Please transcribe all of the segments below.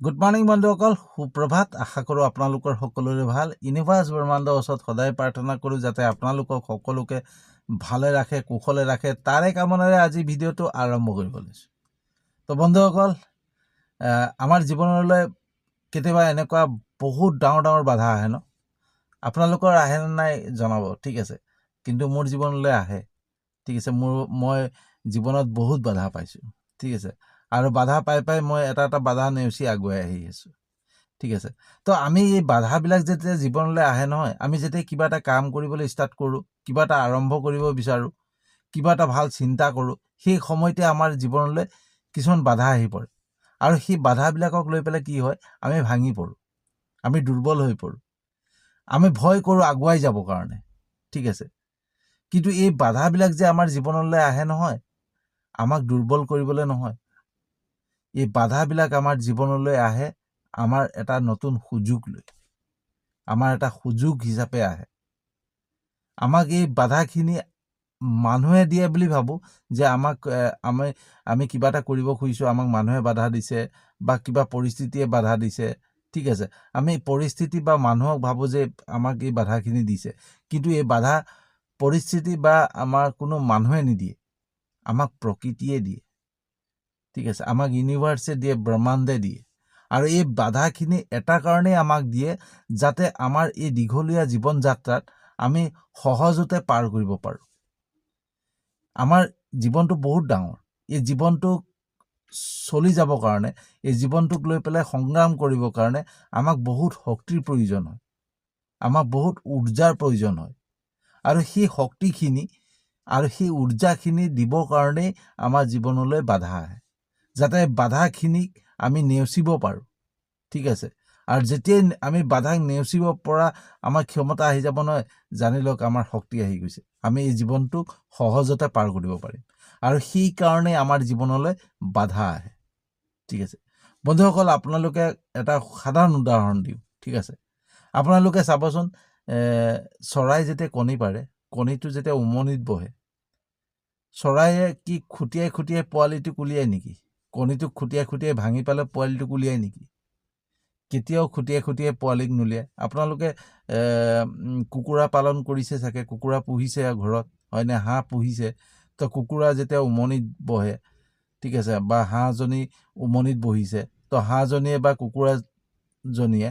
Good morning বন্ধুসকল, সুপ্ৰভাত। আশা কৰোঁ আপোনালোকৰ সকলোৰে ভাল। ইউনিভাৰ্ছ ব্ৰহ্মাণ্ডৰ ওচৰত সদায় প্ৰাৰ্থনা কৰোঁ যাতে আপোনালোকক সকলোকে ভালে ৰাখে, কুশলে ৰাখে। তাৰে কামনাৰে আজি ভিডিঅ'টো আৰম্ভ কৰিব লৈছোঁ। তো বন্ধুসকল, আমাৰ জীৱনলৈ কেতিয়াবা এনেকুৱা বহুত ডাঙৰ ডাঙৰ বাধা আহে ন? আপোনালোকৰ আহে নে নাই জনাব, ঠিক আছে। কিন্তু মোৰ জীৱনলৈ আহে, ঠিক আছে। মই জীৱনত বহুত বাধা পাইছোঁ, ঠিক আছে। আৰু বাধা পাই পাই মই এটা বাধা নেওচি আগুৱাই আহি আছোঁ, ঠিক আছে। তো আমি এই বাধাবিলাক যেতিয়া জীৱনলৈ আহে নহয়, আমি যেতিয়া কিবা এটা কাম কৰিবলৈ ষ্টাৰ্ট কৰোঁ, কিবা এটা আৰম্ভ কৰিব বিচাৰোঁ, কিবা এটা ভাল চিন্তা কৰোঁ, সেই সময়তে আমাৰ জীৱনলৈ কিছুমান বাধা আহি পৰে। আৰু সেই বাধাবিলাকক লৈ পেলাই কি হয়, আমি ভাঙি পৰোঁ, আমি দুৰ্বল হৈ পৰোঁ, আমি ভয় কৰোঁ আগুৱাই যাবৰ কাৰণে, ঠিক আছে। কিন্তু এই বাধাবিলাক যে আমাৰ জীৱনলৈ আহে নহয়, আমাক দুৰ্বল কৰিবলৈ নহয়। এই বাধাবিলাক আমাৰ জীৱনলৈ আহে আমাৰ এটা নতুন সুযোগ লৈ, আমাৰ এটা সুযোগ হিচাপে আহে। আমাক এই বাধাখিনি মানুহে দিয়ে বুলি ভাবোঁ, যে আমি কিবা এটা কৰিব খুজিছোঁ, আমাক মানুহে বাধা দিছে বা কিবা পৰিস্থিতিয়ে বাধা দিছে, ঠিক আছে। আমি পৰিস্থিতি বা মানুহক ভাবোঁ যে আমাক এই বাধাখিনি দিছে। কিন্তু এই বাধা পৰিস্থিতি বা আমাৰ কোনো মানুহে নিদিয়ে, আমাক প্ৰকৃতিয়ে দিয়ে, ঠিক আছে। আমাক ইউনিভাৰ্ছে দিয়ে, ব্ৰহ্মাণ্ডে দিয়ে। আৰু এই বাধাখিনি এটা কাৰণেই আমাক দিয়ে, যাতে আমাৰ এই দীঘলীয়া জীৱন যাত্ৰাত আমি সহজতে পাৰ কৰিব পাৰোঁ। আমাৰ জীৱনটো বহুত ডাঙৰ। এই জীৱনটোক চলি যাবৰ কাৰণে, এই জীৱনটোক লৈ পেলাই সংগ্ৰাম কৰিবৰ কাৰণে আমাক বহুত শক্তিৰ প্ৰয়োজন হয়, আমাক বহুত ঊৰ্জাৰ প্ৰয়োজন হয়। আৰু সেই শক্তিখিনি আৰু সেই ঊৰ্জাখিনি দিবৰ কাৰণেই আমাৰ জীৱনলৈ বাধা আহে, যাতে বাধাখিনিক আমি নেওচিব পাৰোঁ, ঠিক আছে। আৰু যেতিয়াই আমি বাধাক নেওচিব পৰা আমাৰ ক্ষমতা আহি যাব নহয়, জানি লওক আমাৰ শক্তি আহি গৈছে, আমি এই জীৱনটোক সহজতে পাৰ কৰিব পাৰিম। আৰু সেইকাৰণে আমাৰ জীৱনলৈ বাধা আহে, ঠিক আছে। বন্ধুসকল, আপোনালোকে এটা সাধাৰণ উদাহৰণ দিওঁ, ঠিক আছে। আপোনালোকে চাবচোন, চৰাই যেতিয়া কণী পাৰে, কণীটো যেতিয়া উমনিত বহে, চৰাইয়ে কি খুটিয়াই খুটিয়াই পোৱালিটোক উলিয়াই নেকি? কণীটোক খুটিয়াই খুটিয়াই ভাঙি পেলাই পোৱালিটোক উলিয়াই নেকি? কেতিয়াও খুটিয়াই খুটিয়াই পোৱালিক নুলিয়াই। আপোনালোকে কুকুৰা পালন কৰিছে চাগে, কুকুৰা পুহিছে ঘৰত, হয়নে? হাঁহ পুহিছে। তো কুকুৰা যেতিয়া উমনিত বহে, ঠিক আছে, বা হাঁহজনী উমনিত বহিছে, তো হাঁহজনীয়ে বা কুকুৰাজনীয়ে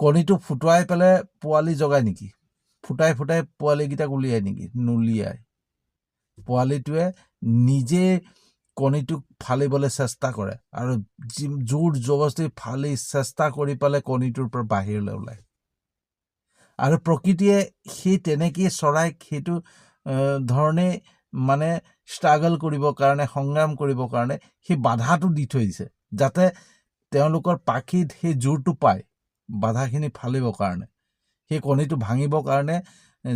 কণীটো ফুটুৱাই পেলাই পোৱালি জগায় নেকি? ফুটাই ফুটাই পোৱালিকেইটাক উলিয়াই নেকি? নুলিয়াই। পোৱালিটোৱে নিজে কণীটোক ফালিবলৈ চেষ্টা কৰে, আৰু জোৰ জবৰদস্তি ফালি চেষ্টা কৰি পেলাই কণীটোৰ পৰা বাহিৰলৈ ওলায়। আৰু প্ৰকৃতিয়ে সেই তেনেকেই চৰাইক সেইটো ধৰণে মানে ষ্ট্ৰাগল কৰিবৰ কাৰণে, সংগ্ৰাম কৰিবৰ কাৰণে সেই বাধাটো দি থৈ দিছে, যাতে তেওঁলোকৰ পাখিত সেই জোৰটো পায় বাধাখিনি ফালিবৰ কাৰণে, সেই কণীটো ভাঙিবৰ কাৰণে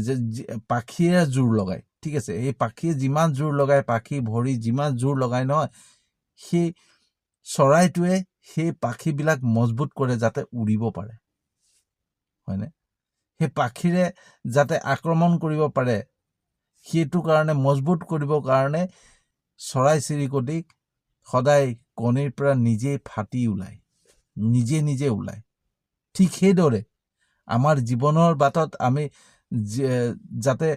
যে পাখিয়ে জোৰ লগায়, ঠিক আছে। এই পাখিয়ে যিমান জোৰ লগায়, পাখি ভৰি যিমান জোৰ লগায় নহয়, সেই চৰাইটোৱে সেই পাখিবিলাক মজবুত কৰে যাতে উৰিব পাৰে, হয়নে? সেই পাখিৰে যাতে আক্ৰমণ কৰিব পাৰে, সেইটো কাৰণে মজবুত কৰিবৰ কাৰণে চৰাই চিৰিকটিক সদায় কণীৰ পৰা নিজে ফাটি ওলায়, নিজে নিজে ওলায়। ঠিক সেইদৰে আমাৰ জীৱনৰ বাটত আমি যাতে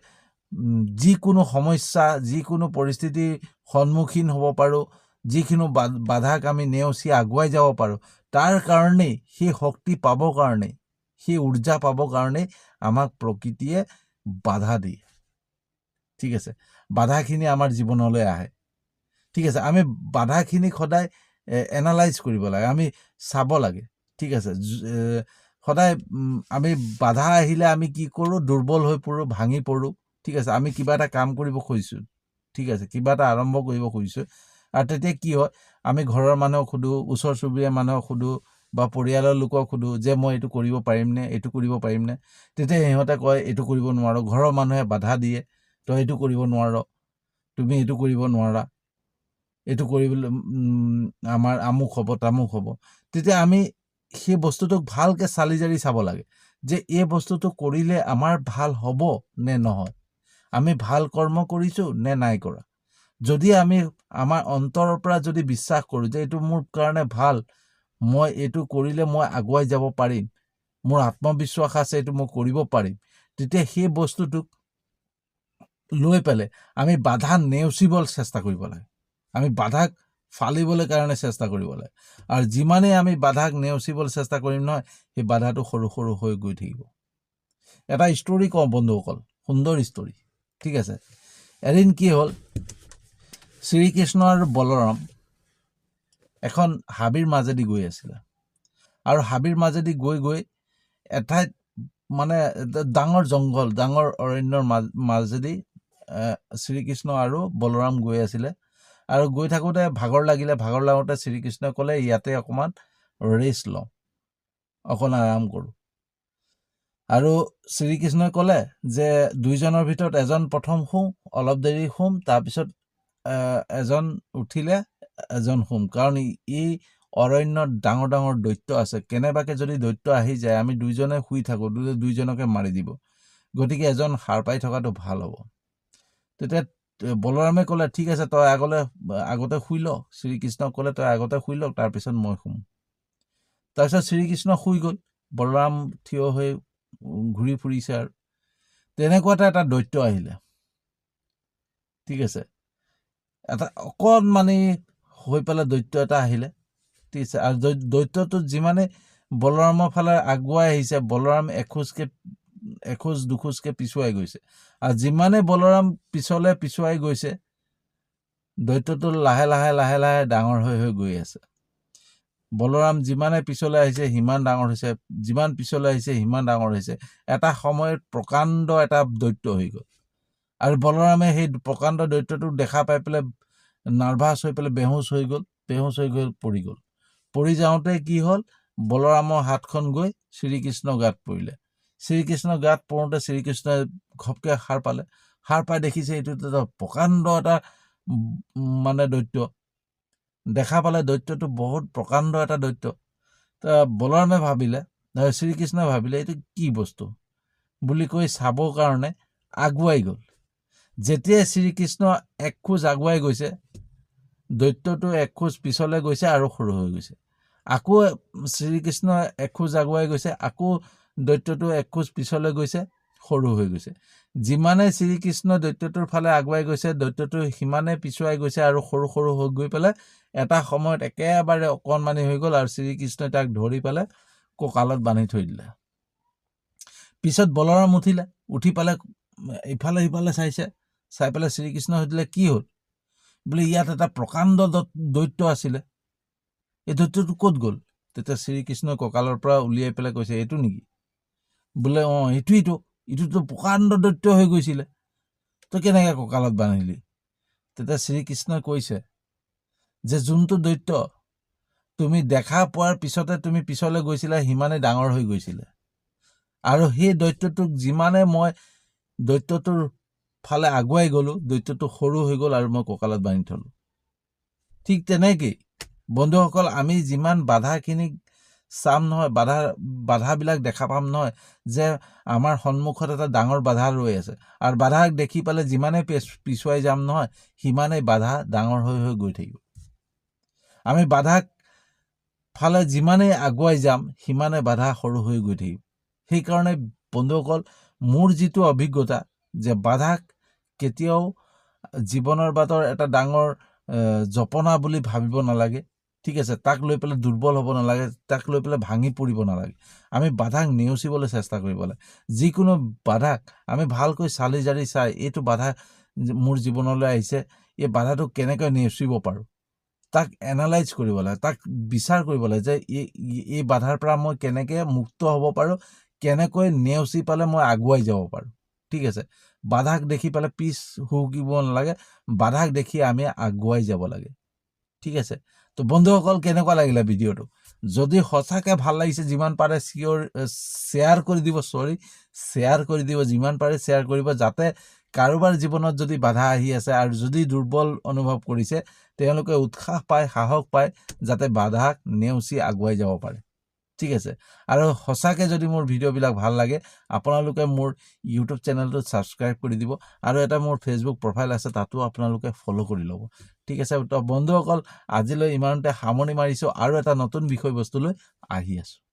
যিকোনো সমস্যা, যিকোনো পৰিস্থিতিৰ সন্মুখীন হ'ব পাৰোঁ, যিকোনো বাধাক আমি নেওচি আগুৱাই যাব পাৰোঁ, তাৰ কাৰণেই, সেই শক্তি পাবৰ কাৰণেই, সেই ঊৰ্জা পাবৰ কাৰণেই আমাক প্ৰকৃতিয়ে বাধা দিয়ে, ঠিক আছে। বাধাখিনি আমাৰ জীৱনলৈ আহে, ঠিক আছে। আমি বাধাখিনিক সদায় এনালাইজ কৰিব লাগে, আমি চাব লাগে, ঠিক আছে। সদায় আমি বাধা আহিলে আমি কি কৰোঁ? দুৰ্বল হৈ পৰোঁ, ভাঙি পৰোঁ, ঠিক আছে। আমি কিবা এটা কাম কৰিব খুজিছোঁ, ঠিক আছে, কিবা এটা আৰম্ভ কৰিব খুজিছোঁ, আৰু তেতিয়া কি হয়, আমি ঘৰৰ মানুহক সোধোঁ, ওচৰ চুবুৰীয়া মানুহক সোধোঁ, বা পৰিয়ালৰ লোকক সোধোঁ যে মই এইটো কৰিব পাৰিমনে, এইটো কৰিব পাৰিমনে? তেতিয়া সিহঁতে কয় এইটো কৰিব নোৱাৰোঁ। ঘৰৰ মানুহে বাধা দিয়ে, তই এইটো কৰিব নোৱাৰ, তুমি এইটো কৰিব নোৱাৰা, এইটো কৰিবলৈ আমাৰ আমুক হ'ব, তামুক হ'ব। তেতিয়া আমি সেই বস্তুটোক ভালকৈ চালি জাৰি চাব লাগে, যে এই বস্তুটো কৰিলে আমাৰ ভাল হ'ব নে নহয়, আমি ভাল কৰ্ম কৰিছোঁ নে নাই কৰা। যদি আমি আমাৰ অন্তৰৰ পৰা যদি বিশ্বাস কৰোঁ যে এইটো মোৰ কাৰণে ভাল, মই এইটো কৰিলে মই আগুৱাই যাব পাৰিম, মোৰ আত্মবিশ্বাস আছে এইটো মই কৰিব পাৰিম, তেতিয়া সেই বস্তুটোক লৈ পেলাই আমি বাধা নেওচিবলৈ চেষ্টা কৰিব লাগে, আমি বাধাক ফালিবলৈ কাৰণে চেষ্টা কৰিব লাগে। আৰু যিমানেই আমি বাধাক নেওচিবলৈ চেষ্টা কৰিম নহয়, সেই বাধাটো সৰু সৰু হৈ গৈ থাকিব। এটা ষ্টৰি কওঁ বন্ধুসকল, সুন্দৰ ষ্টৰি, ঠিক আছে। এদিন কি হ'ল, শ্ৰীকৃষ্ণ আৰু বলৰাম এখন হাবিৰ মাজেদি গৈ আছিলে, আৰু হাবিৰ মাজেদি গৈ গৈ এঠাইত মানে ডাঙৰ জংঘল, ডাঙৰ অৰণ্যৰ মাজেদি শ্ৰীকৃষ্ণ আৰু বলৰাম গৈ আছিলে। আৰু গৈ থাকোঁতে ভাগৰ লাগোঁতে শ্ৰীকৃষ্ণই ক'লে, ইয়াতে অকণমান ৰেষ্ট লওঁ, অকণ আৰাম কৰোঁ। আৰু শ্ৰীকৃষ্ণই ক'লে যে দুইজনৰ ভিতৰত এজন প্ৰথম শুম, অলপ দেৰি শুম, তাৰপিছত এজন উঠিলে এজন শুম, কাৰণ এই অৰণ্যত ডাঙৰ ডাঙৰ দৈত্য আছে, কেনেবাকৈ যদি দৈত্য আহি যায় আমি দুইজনে শুই থাকোঁ, দুইজনকে মাৰি দিব, গতিকে এজন সাৰ পাই থকাটো ভাল হ'ব। তেতিয়া বলৰামে ক'লে, ঠিক আছে, তই আগতে শুই ল। শ্ৰীকৃষ্ণক ক'লে, তই আগতে শুই ল, তাৰপিছত মই শুম। তাৰপিছত শ্ৰীকৃষ্ণ শুই গ'ল, বলৰাম থিয় হৈ ঘূৰি ফুৰিছে। আৰু তেনেকুৱাতে এটা দৈত্য আহিলে, ঠিক আছে, এটা অকণমানি হৈ পেলাই দৈত্য এটা আহিলে, ঠিক আছে। আৰু দৈত্যটো যিমানে বলৰামৰ ফালে আগুৱাই আহিছে, বলৰাম এখোজ দুখোজকে পিছুৱাই গৈছে, আৰু যিমানে বলৰাম পিছুৱাই গৈছে, দৈত্যটো লাহে লাহে লাহে লাহে ডাঙৰ হৈ হৈ গৈ আছে। বলৰাম যিমানে পিছলৈ আহিছে সিমান ডাঙৰ হৈছে, যিমান পিছলৈ আহিছে সিমান ডাঙৰ হৈছে। এটা সময়ত প্ৰকাণ্ড এটা দৈত্য হৈ গ'ল, আৰু বলৰামে সেই প্ৰকাণ্ড দৈত্যটোক দেখা পাই পেলাই নাৰ্ভাছ হৈ পেলাই বেহুচ হৈ গ'ল, পৰি গ'ল। পৰি যাওঁতে কি হ'ল, বলৰামৰ হাতখন গৈ শ্ৰীকৃষ্ণৰ গাত পৰিলে। শ্ৰীকৃষ্ণৰ গাত পৰোঁতে শ্ৰীকৃষ্ণই ঘপকৈ সাৰ পালে, সাৰ পাই দেখিছে এইটো এটা প্ৰকাণ্ড এটা মানে দৈত্য। দেখা পালে দৈত্যটো বহুত প্ৰকাণ্ড এটা দৈত্য। বলৰামে শ্ৰীকৃষ্ণই ভাবিলে এইটো কি বস্তু বুলি কৈ চাবৰ কাৰণে আগুৱাই গ'ল। যেতিয়াই শ্ৰীকৃষ্ণ এক খোজ আগুৱাই গৈছে, দৈত্যটো এক খোজ পিছলৈ গৈছে আৰু সৰু হৈ গৈছে। আকৌ শ্ৰীকৃষ্ণ এক খোজ আগুৱাই গৈছে, আকৌ দৈত্যটো এক খোজ পিছলৈ গৈছে, সৰু হৈ গৈছে। যিমানে শ্ৰীকৃষ্ণ দৈত্যটোৰ ফালে আগুৱাই গৈছে, দৈত্যটো সিমানে পিছুৱাই গৈছে আৰু সৰু সৰু হৈ গৈ পেলাই এটা সময়ত একেবাৰে অকণমানি হৈ গ'ল, আৰু শ্ৰীকৃষ্ণই তাক ধৰি পেলাই কঁকালত বান্ধি থৈ দিলে। পিছত বলৰাম উঠি পেলাই ইফালে সিফালে চাই পেলাই শ্ৰীকৃষ্ণই সুধিলে, কি হ'ল? বোলে ইয়াত এটা প্ৰকাণ্ড দৈত্য আছিলে, এই দৈত্যটো ক'ত গ'ল? তেতিয়া শ্ৰীকৃষ্ণই কঁকালৰ পৰা উলিয়াই পেলাই কৈছে, এইটো নেকি? বোলে অঁ, ইটোতো প্ৰকাণ্ড দৈত্য হৈ গৈছিলে, তই কেনেকৈ কঁকালত বান্ধিলি? তেতিয়া শ্ৰীকৃষ্ণই কৈছে যে যোনটো দৈত্য তুমি দেখা পোৱাৰ পিছতে তুমি পিছলৈ গৈছিলা, সিমানেই ডাঙৰ হৈ গৈছিলে, আৰু সেই দৈত্যটোক যিমানে মই দৈত্যটোৰ ফালে আগুৱাই গ'লো, দৈত্যটো সৰু হৈ গ'ল আৰু মই কঁকালত বান্ধি থলোঁ। ঠিক তেনেকেই বন্ধুসকল, আমি যিমান বাধাখিনিক চাম নহয়, বাধাবিলাক দেখা পাম নহয়, যে আমাৰ সন্মুখত এটা ডাঙৰ বাধা ৰৈ আছে, আৰু বাধাক দেখি পালে যিমানেই পিছুৱাই যাম নহয়, সিমানেই বাধা ডাঙৰ হৈ হৈ গৈ থাকিব। আমি বাধাক ফালে যিমানেই আগুৱাই যাম, সিমানে বাধা সৰু হৈ গৈ থাকিব। সেইকাৰণে বন্ধুসকল, মোৰ যিটো অভিজ্ঞতা, যে বাধাক কেতিয়াও জীৱনৰ বাটৰ এটা ডাঙৰ জপনা বুলি ভাবিব নালাগে, ঠিক আছে। তাক লৈ পেলাই দুৰ্বল হ'ব নালাগে, তাক লৈ পেলাই ভাঙি পৰিব নালাগে। আমি বাধাক নেওচিবলৈ চেষ্টা কৰিব লাগে। যিকোনো বাধাক আমি ভালকৈ চালি জাৰি চাই, এইটো বাধা মোৰ জীৱনলৈ আহিছে, এই বাধাটো কেনেকৈ নেওচিব পাৰোঁ, তাক এনালাইজ কৰিব লাগে, তাক বিচাৰ কৰিব লাগে যে এই বাধাৰ পৰা মই কেনেকৈ মুক্ত হ'ব পাৰোঁ, কেনেকৈ নেওচি পালে মই আগুৱাই যাব পাৰোঁ, ঠিক আছে। বাধাক দেখি পেলাই পিছ হুকিব নালাগে, বাধাক দেখি আমি আগুৱাই যাব লাগে, ঠিক আছে। তো বন্ধুসকল, কেনেকুৱা লাগিলে ভিডিঅ'টো? যদি সঁচাকৈ ভাল লাগিছে, যিমান পাৰে শ্বেয়াৰ কৰি দিব, যিমান পাৰে শ্বেয়াৰ কৰিব, যাতে কাৰোবাৰ জীৱনত যদি বাধা আহি আছে আৰু যদি দুৰ্বল অনুভৱ কৰিছে, তেওঁলোকে উৎসাহ পায়, সাহস পায়, যাতে বাধাক নেওচি আগুৱাই যাব পাৰে, ঠিক আছে আৰু সঁচাকৈ যদি মোৰ ভিডিঅ'বিলাক ভাল লাগে আপোনালোকে মোৰ ইউটিউব চেনেলটো ছাবস্ক্ৰাইব কৰি দিব আৰু এটা মোৰ ফেচবুক প্ৰফাইল আছে তাতো আপোনালোকে ফ'ল' কৰি ল'ব ঠিক আছে তো বন্ধুসকল আজিলৈ ইমানতে সামৰণি মাৰিছোঁ আৰু এটা নতুন বিষয়বস্তুলৈ আহি আছোঁ